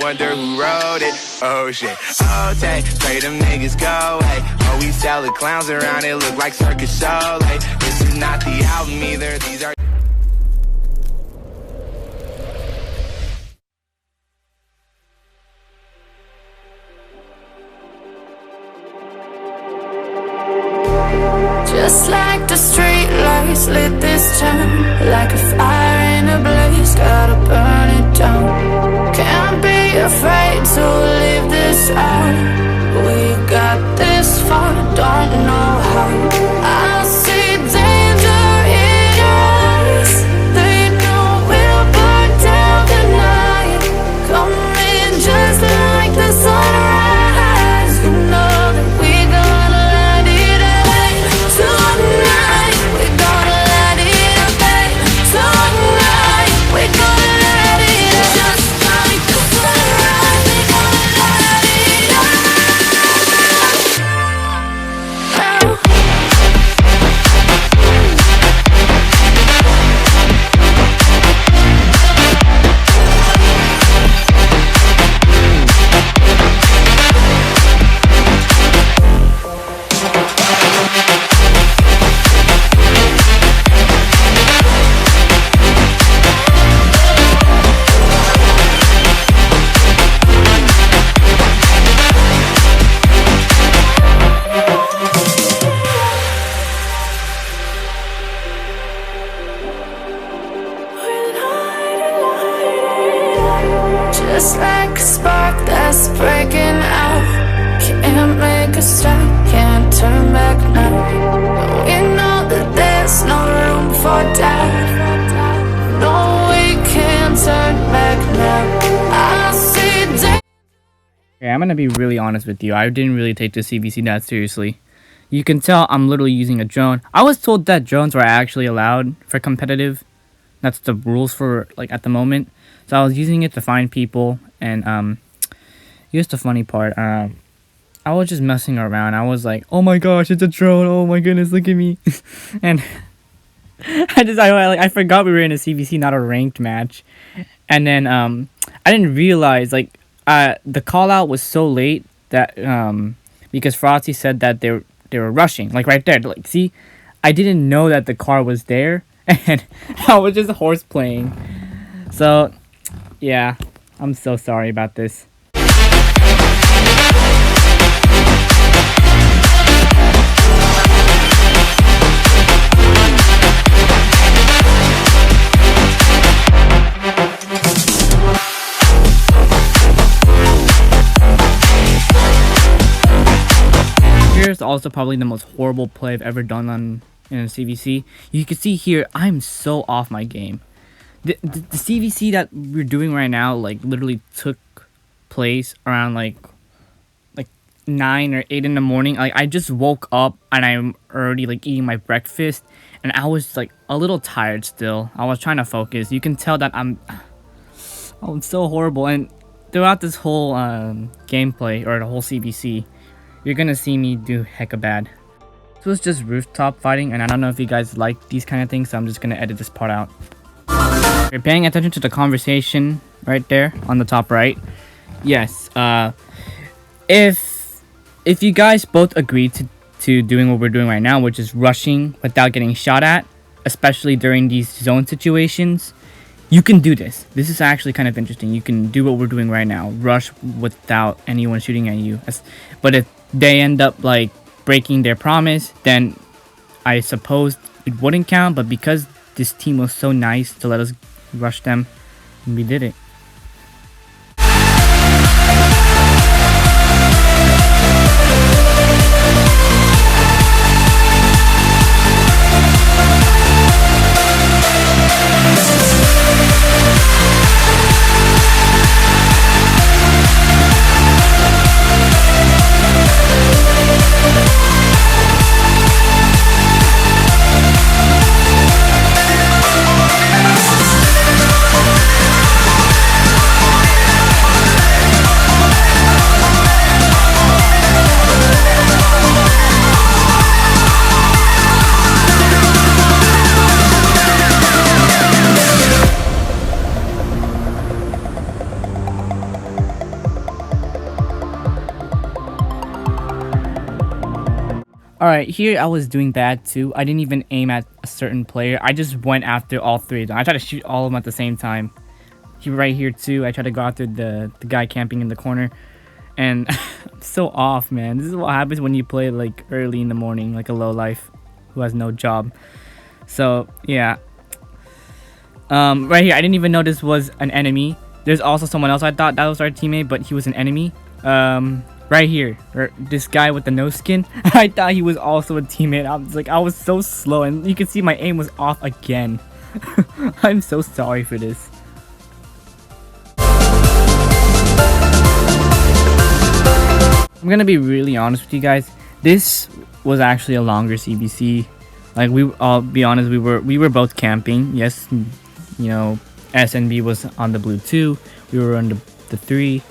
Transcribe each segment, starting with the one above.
wonder who wrote it. Oh shit, okay, pray them niggas go away. Oh, we sell the clowns around, it look like circus show. Like, this is not the album either, these are... Just like the street lights lit this town, like a fire in a blaze, gotta burn it down. Can't be afraid to leave this out. We got this far, don't know how. I see danger in your eyes. They know we'll burn down the night. Coming just like the sunrise. You know that we gonna light it up tonight. We gonna light it up tonight. We gonna light it up just like the sunrise. We gonna light it up now. Just like a spark that's breaking out. Can't make a stop, can't turn back now. We know that there's no room for doubt. No, we can't turn back now. I see day. Okay, I'm gonna be really honest with you. I didn't really take the CVC that seriously. You can tell I'm literally using a drone. I was told that drones were actually allowed for competitive. That's the rules for, like, at the moment. So I was using it to find people, and here's the funny part. I was just messing around. I was like, oh my gosh, it's a drone. Oh my goodness, look at me. And I forgot we were in a CVC, not a ranked match. And then I didn't realize, like, the call out was so late that because Frosty said that they were rushing, like right there. Like, see, I didn't know that the car was there, and I was just horse playing. So yeah, I'm so sorry about this. Here's also probably the most horrible play I've ever done in a CVC. You can see here, I'm so off my game. The CVC that we're doing right now, like, literally took place around like 9 or 8 in the morning. Like, I just woke up and I'm already, like, eating my breakfast, and I was, like, a little tired still. I was trying to focus. You can tell that I'm so horrible. And throughout this whole gameplay, or the whole CVC, you're gonna see me do hecka bad. This was just rooftop fighting, and I don't know if you guys like these kind of things, so I'm just gonna edit this part out. You're paying attention to the conversation right there on the top right. Yes, if you guys both agree to doing what we're doing right now, which is rushing without getting shot at, especially during these zone situations, you can do this. This is actually kind of interesting. You can do what we're doing right now, rush without anyone shooting at you. But if they end up, like, breaking their promise, then I suppose it wouldn't count. But because this team was so nice to let us rush them, we did it. Alright, here I was doing bad too. I didn't even aim at a certain player. I just went after all three of them. I tried to shoot all of them at the same time. Right here too, I tried to go after the guy camping in the corner. And I'm so off, man. This is what happens when you play like early in the morning, like a low life who has no job. So, yeah. Right here, I didn't even know this was an enemy. There's also someone else I thought that was our teammate, but he was an enemy. Right here, this guy with the no skin. I thought he was also a teammate. I was so slow, and you can see my aim was off again. I'm so sorry for this. I'm gonna be really honest with you guys. This was actually a longer CVC. Like I'll be honest, we were both camping. Yes, you know, SNB was on the blue 2. We were on the 3.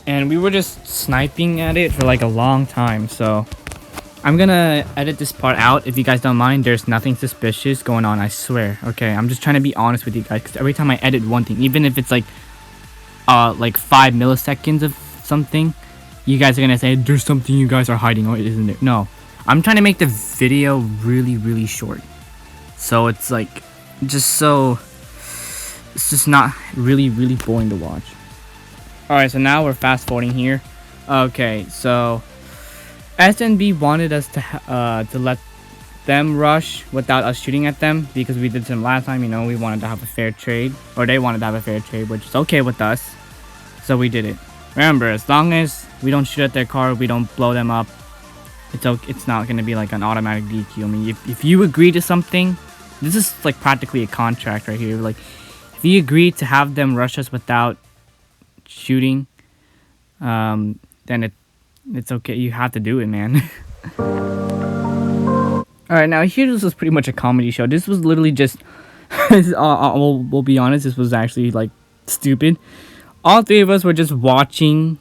And we were just sniping at it for like a long time. So I'm gonna edit this part out if you guys don't mind. There's nothing suspicious going on, I swear. Okay, I'm just trying to be honest with you guys, because every time I edit one thing, even if it's like 5 milliseconds of something, you guys are gonna say there's something you guys are hiding, or isn't there? No, I'm trying to make the video really short, so it's like it's just not really boring to watch. Alright, so now we're fast forwarding here. Okay, so SNB wanted us to let them rush without us shooting at them, because we did some last time. You know, we wanted to have a fair trade, or they wanted to have a fair trade, which is okay with us, so we did it. Remember, as long as we don't shoot at their car, we don't blow them up, it's not going to be like an automatic DQ. I mean, if you agree to something, this is like practically a contract right here. Like, if you agree to have them rush us without shooting, then it's okay. You have to do it, man. Alright, now here this was pretty much a comedy show. This was literally just we'll be honest, this was actually like stupid. All three of us were just watching.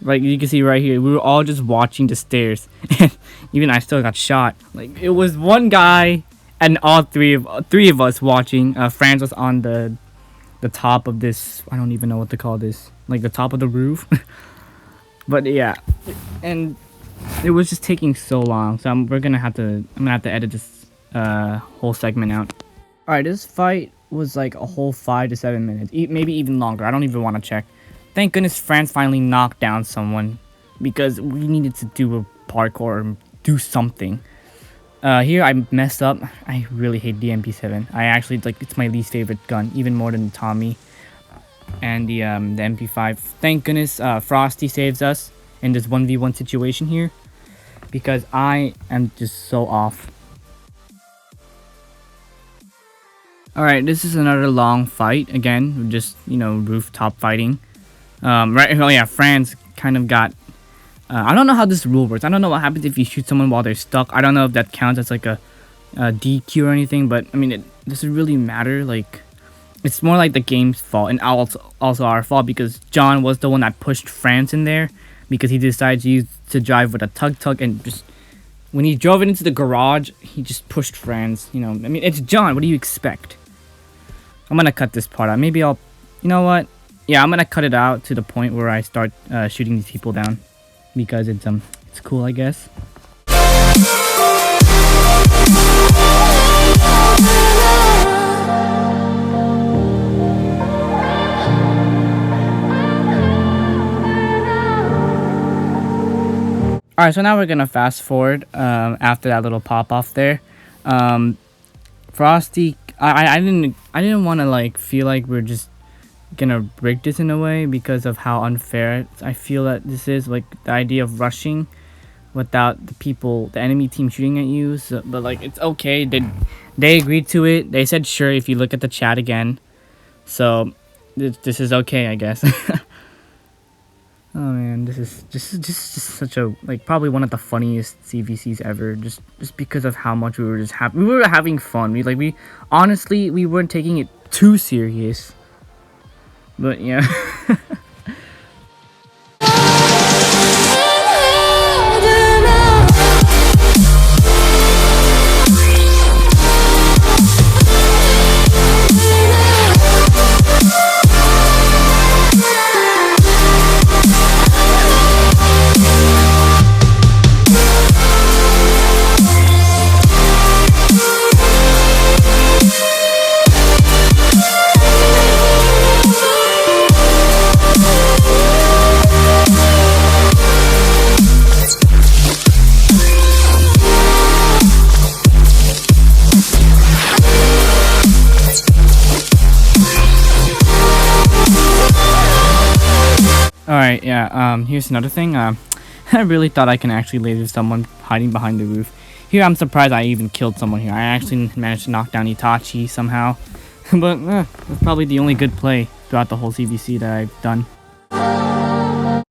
Like you can see right here, we were all just watching the stairs. And even I still got shot. Like, it was one guy and all three of us watching. Franz was on the top of this, I don't even know what to call this, like the top of the roof. But yeah, and it was just taking so long, so I'm gonna have to edit this whole segment out. Alright, this fight was like a whole 5 to 7 minutes, maybe even longer. I don't even want to check. Thank goodness Franz finally knocked down someone, because we needed to do a parkour or do something. Here I messed up. I really hate the MP7. I actually, like, it's my least favorite gun, even more than the Tommy and the MP5. Thank goodness Frosty saves us in this 1v1 situation here, because I am just so off. Alright, this is another long fight. Again, just, you know, rooftop fighting. Right, oh yeah, Franz kind of got I don't know how this rule works. I don't know what happens if you shoot someone while they're stuck. I don't know if that counts as like a DQ or anything, but I mean, does it really matter? Like, it's more like the game's fault, and also our fault, because John was the one that pushed Franz in there, because he decided to drive with a tug, and just when he drove it into the garage, he just pushed Franz. You know, I mean, it's John. What do you expect? I'm gonna cut this part out. Maybe you know what? Yeah, I'm gonna cut it out to the point where I start shooting these people down, because it's cool, I guess. Alright, so now we're gonna fast forward after that little pop off there. Frosty, I didn't want to like feel like we're just gonna break this in a way, because of how unfair I feel that this is. Like, the idea of rushing without the enemy team shooting at you. So, but like, it's okay. They agreed to it. They said sure if you look at the chat again. So this is okay, I guess. Oh man, this is just such a, like, probably one of the funniest CVCs ever, just because of how much we were having fun. We honestly, we weren't taking it too serious. But yeah. Alright, yeah, here's another thing. I really thought I can actually laser someone hiding behind the roof. Here, I'm surprised I even killed someone here. I actually managed to knock down Itachi somehow. But, that's probably the only good play throughout the whole CVC that I've done.